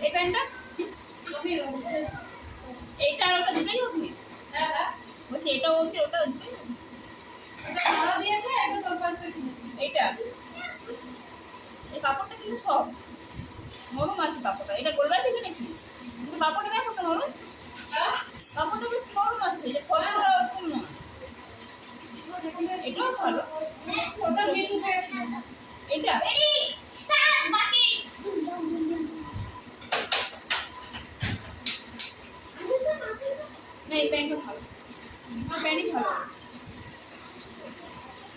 এই প্যান্টটা এইটা আর ওটা দুটোই অগ্নি। বলছি এটাও অগ্নি ওটাও অগ্নি। এইটা এই কাপড়টা কিন্তু সব নরম আছে কাপড়টা। এটা গোলবাই থেকে নিয়েছি কিন্তু কাপড়টা দেখো তো নরম, কাপড়টা বেশ নরম আছে। এটা ফলে ওরকম না, এটাও ভালো। এটা না এই প্যান্টটা ভালো, আমার প্যান্টই ভালো।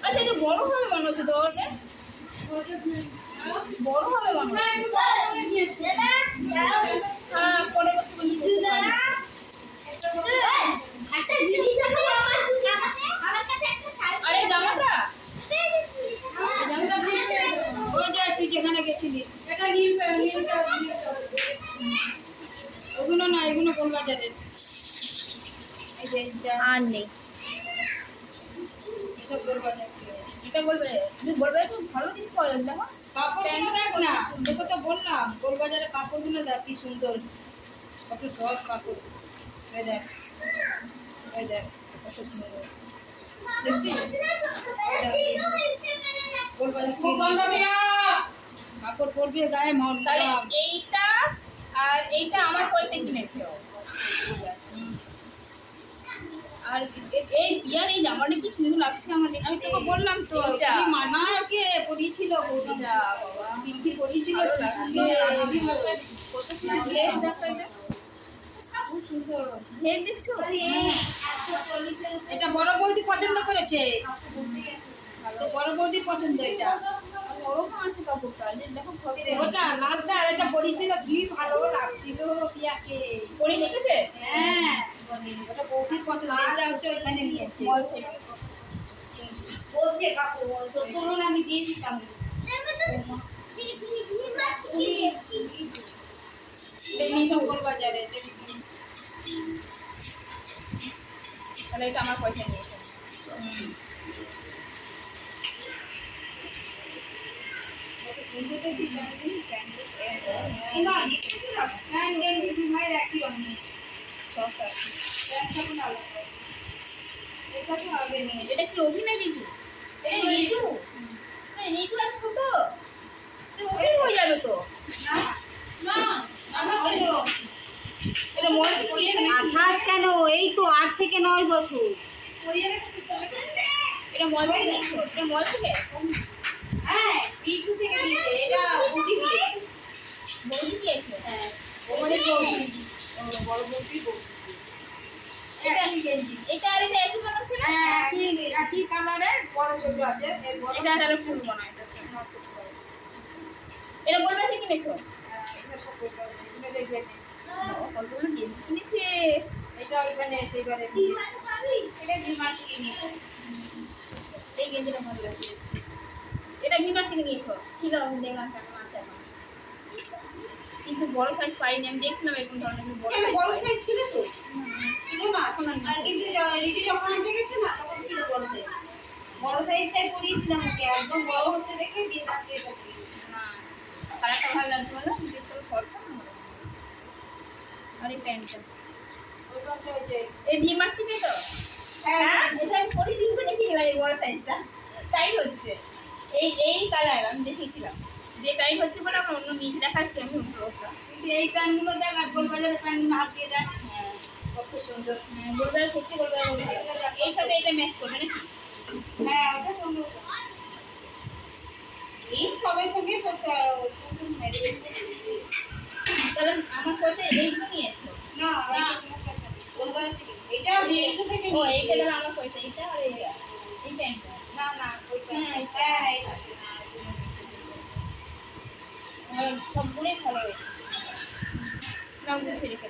আচ্ছা এটা বড় হবে মনে হচ্ছে তো ওটা বড় হবে মনে হচ্ছে। হ্যাঁ পরে আরে জামাটা ওই যে তুই যেখানে গেছিলিস ওগুলো না, এগুলো গোলবাজারের। আর নেই এটা বলবে তুমি বলবে তো ভালো জিনিস পাওয়া যাচ্ছে। দেখো কাপড় দেখ না, দেখো তো বললাম গোলবাজারে কাপড়গুলো দেখ কি সুন্দর, কত সব কাপড়। এই দেখ এই দেখ কত সুন্দর দেখছিস গোলবাজার কাপড় পরবে গায়ে মন। এইটা আর এইটা আমার পয়সায় কিনেছে আর এই বিয়ার এই জামাটা কি সুন্দর লাগছে আমাদের। আমি তোকে বললাম তো মানাকে পরিয়েছিল বৌদিটা, বাবা পিঙ্কি পরিয়েছিল এটা বড় বৌদি পছন্দ করেছে, বড় বৌদি পছন্দ। এটা আছে কাপড়টা দেখো ওটা লালটা আর এটা পরিয়েছিল কি ভালো লাগছিল পিয়াকে পরিয়ে নিয়েছে। হ্যাঁ ওটা বৌদির পছন্দ, এটা হচ্ছে ওইখানে নিয়েছে বলছে কাকু ধরুন আমি দিয়ে দিতাম। বাজারে তাহলে এটা আমার পয়সা নিয়েছে। এটা কি অভিনয় রিজু? রিজু রিজু আর ছোট অভিনয় হয়ে যাবে তো আঠাশ কেন, এই তো 8 থেকে 9 বছর। এটা মল থেকে, এটা মল থেকে হ্যাঁ বিটু থেকে দিয়েছে। এটা বৌদি দিয়েছে, বৌদি দিয়েছে। হ্যাঁ আমাদের বৌদি বড় বৌদি বৌদি। এটা আর এটা একই বানাচ্ছে না? হ্যাঁ একই কালারে বড় ছোট আছে। এটা আর ফুল বানায় এটা বলবে কি কিনেছো? এটা সব বলবে এটা দেখবে কতগুলো গেঞ্জি কিনেছে। এটা ওইখানে সেইবারে এটা ভিমার থেকে নিয়েছে। এই গেঞ্জিটা ভালো লাগছে, এটা ভিমার থেকে নিয়েছো? ছিল আমি দেখলাম কেমন আছে এখন, কিন্তু বড় সাইজ পাইনি। আমি দেখছিলাম এরকম ধরনের বড় সাইজ ছিল তো ছিল না এখন কিন্তু রিচি যখন আনতে গেছে না তখন ছিল বড় সাইজ। বড় সাইজটাই পরিয়েছিলাম ওকে, একদম বড় হচ্ছে দেখে দিয়ে রাখতে থাকি। হ্যাঁ কালারটা ভালো লাগছে বলো দেখতে ফর্সা না। আর এই প্যান্টটা ওটা তো এই ভিমার থেকে তো হ্যাঁ এটা আমি পরি কিন্তু দেখেছিলাম এই বড় সাইজটা টাইট হচ্ছে। এই কালার আমি দেখেছিলাম যে টাইট হচ্ছে বলে আমার অন্য নিচে দেখাচ্ছে। আমি কিন্তু এই প্যান্টগুলো দেখ আর গোলবাজারের প্যান্টগুলো হাত দিয়ে দেখ। হ্যাঁ কত সুন্দর। হ্যাঁ গোলবাজার সত্যি গোলবাজার এর সাথে এটা ম্যাচ করবে নাকি? হ্যাঁ ওটা সুন্দর। এই সবাই সঙ্গে কারণ আমার পয়সা এইগুলো নিয়েছো না গোলবাজার থেকে। এটা এইটা থেকে ও এইটা ধর আমার পয়সা এটা আর এইটা এই প্যান্টটা না না ওই প্যান্ট হ্যাঁ এটা সবগুলোই ভালো হয়েছে। নাম গুছিয়ে রেখে